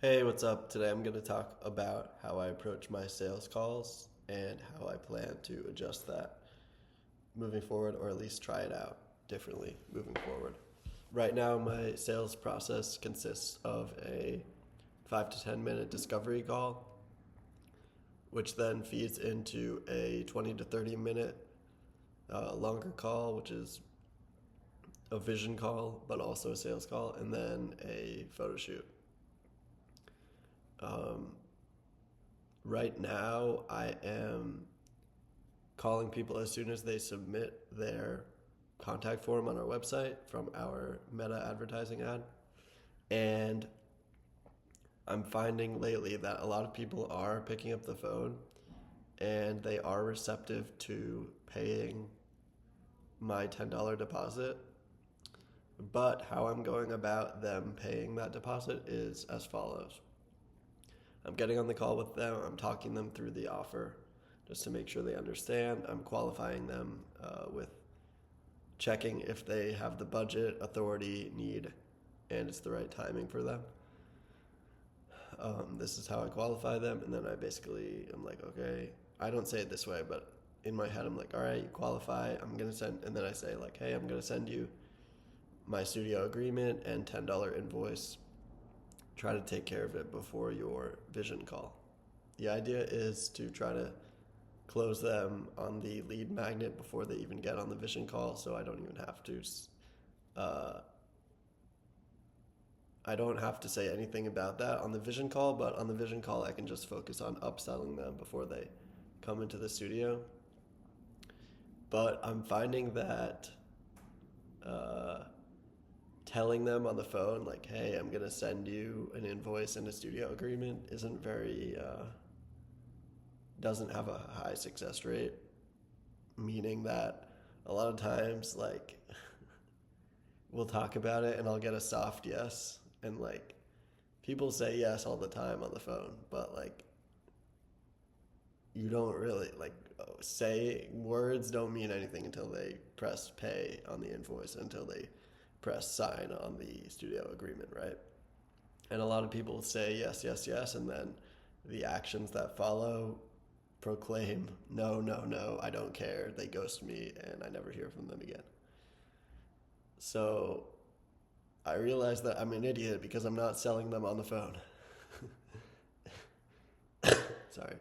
Hey, what's up? Today I'm going to talk about how I approach my sales calls and how I plan to adjust that moving forward, or at least try it out differently moving forward. Right now, my sales process consists of a 5 to 10 minute discovery call, which then feeds into a 20 to 30 minute longer call, which is a vision call, but also a sales call, and then a photo shoot. Um, right now, I am calling people as soon as they submit their contact form on our website from our meta advertising ad. And I'm finding lately that a lot of people are picking up the phone and they are receptive to paying my $10 deposit. But how I'm going about them paying that deposit is as follows. I'm getting on the call with them, I'm talking them through the offer just to make sure they understand. I'm qualifying them with checking if they have the budget, authority, need, and it's the right timing for them. This is how I qualify them, and then I'm like, okay, I don't say it this way, but in my head, I'm like, all right, you qualify, I'm gonna send, and then I say, like, hey, I'm gonna send you my studio agreement and $10 invoice. Try to take care of it before your vision call. The idea is to try to close them on the lead magnet before they even get on the vision call, so uh, I don't have to say anything about that on the vision call, but on the vision call, I can just focus on upselling them before they come into the studio. But I'm finding that uh, telling them on the phone, like, hey, I'm going to send you an invoice and a studio agreement, doesn't have a high success rate, meaning that a lot of times, like, we'll talk about it and I'll get a soft yes. And, like, people say yes all the time on the phone, but, like, you don't really like say words don't mean anything until they press pay on the invoice, until they press sign on the studio agreement, right? And a lot of people say yes, yes, yes, and then the actions that follow proclaim no, no, no, I don't care. They ghost me and I never hear from them again. So I realize that I'm an idiot because I'm not selling them on the phone. Sorry.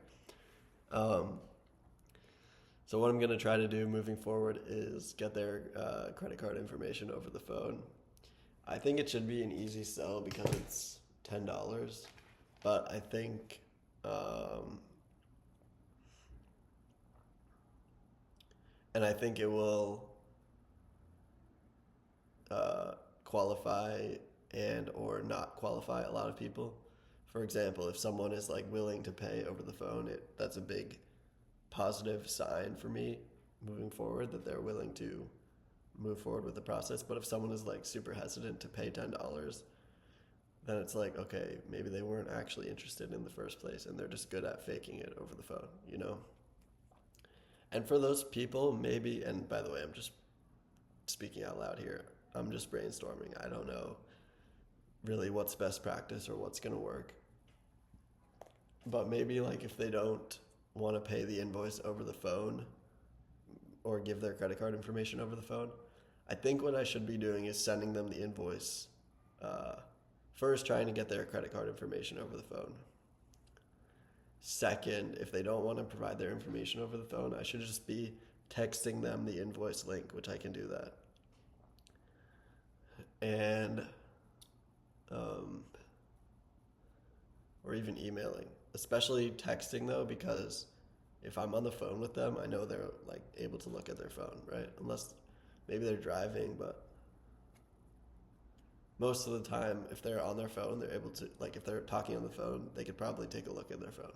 Um, So what I'm going to try to do moving forward is get their credit card information over the phone. I think it should be an easy sell because it's $10, but um, I think it will qualify and or not qualify a lot of people. For example, if someone is like willing to pay over the phone, that's a big positive sign for me moving forward that they're willing to move forward with the process. But if someone is like super hesitant to pay $10, then it's like, okay, maybe they weren't actually interested in the first place and they're just good at faking it over the phone, you know? And for those people, maybe, and by the way, I'm just speaking out loud here, I'm just brainstorming. I don't know really what's best practice or what's going to work. But maybe, like, if they don't want to pay the invoice over the phone or give their credit card information over the phone, I think what I should be doing is sending them the invoice. Uh, First, trying to get their credit card information over the phone. Second, if they don't want to provide their information over the phone, I should just be texting them the invoice link, which I can do that. And, um, or even emailing, especially texting though, because if I'm on the phone with them, I know they're like able to look at their phone, right? Unless maybe they're driving, but most of the time, if they're on their phone, they're able to, like, if they're talking on the phone, they could probably take a look at their phone.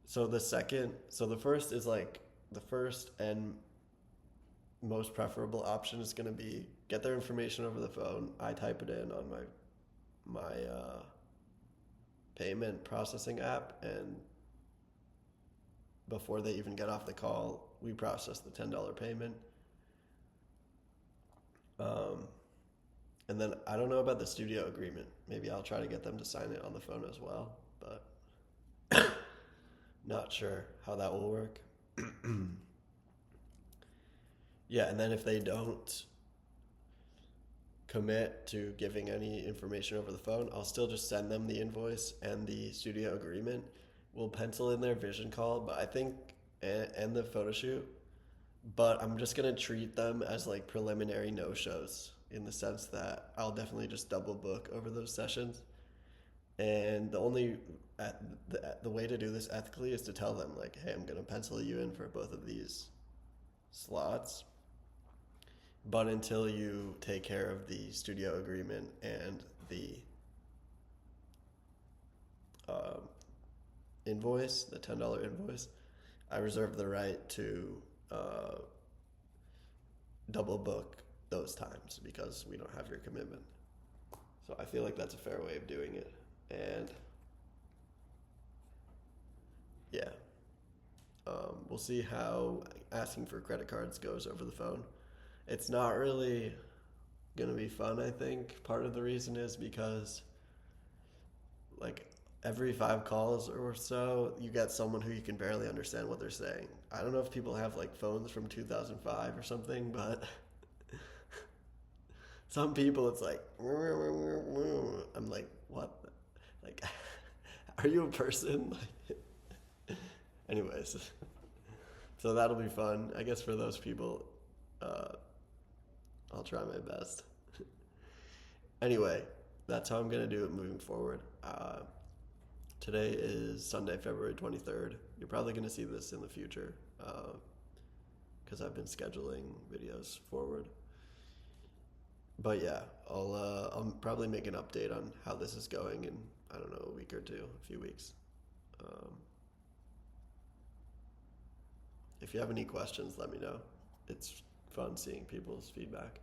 So the first is like, the first and most preferable option is going to be get their information over the phone. I type it in on my payment processing app, and before they even get off the call, we process the $10 payment. Um, And then I don't know about the studio agreement. Maybe I'll try to get them to sign it on the phone as well, but not sure how that will work. Yeah, and then if they don't commit to giving any information over the phone, I'll still just send them the invoice and the studio agreement. We'll pencil in their vision call, but I think and the photo shoot, but I'm just gonna treat them as like preliminary no shows in the sense that I'll definitely just double book over those sessions. And the way to do this ethically is to tell them like, hey, I'm gonna pencil you in for both of these slots, but until you take care of the studio agreement and the um, invoice, the $10 invoice, I reserve the right to uh, double book those times because we don't have your commitment. So I feel like that's a fair way of doing it. And yeah, we'll see how asking for credit cards goes over the phone. It's not really gonna be fun, I think. Part of the reason is because like every 5 calls or so, you get someone who you can barely understand what they're saying. I don't know if people have like phones from 2005 or something, but some people it's like, I'm like, what? Like, are you a person? Anyways, so that'll be fun. I guess for those people, uh, I'll try my best. Anyway, that's how I'm gonna do it moving forward. Today is Sunday, February 23rd. You're probably gonna see this in the future because I've been scheduling videos forward. But yeah, I'll probably make an update on how this is going in, I don't know, a week or two, a few weeks. Um, if you have any questions, let me know. It's fun seeing people's feedback.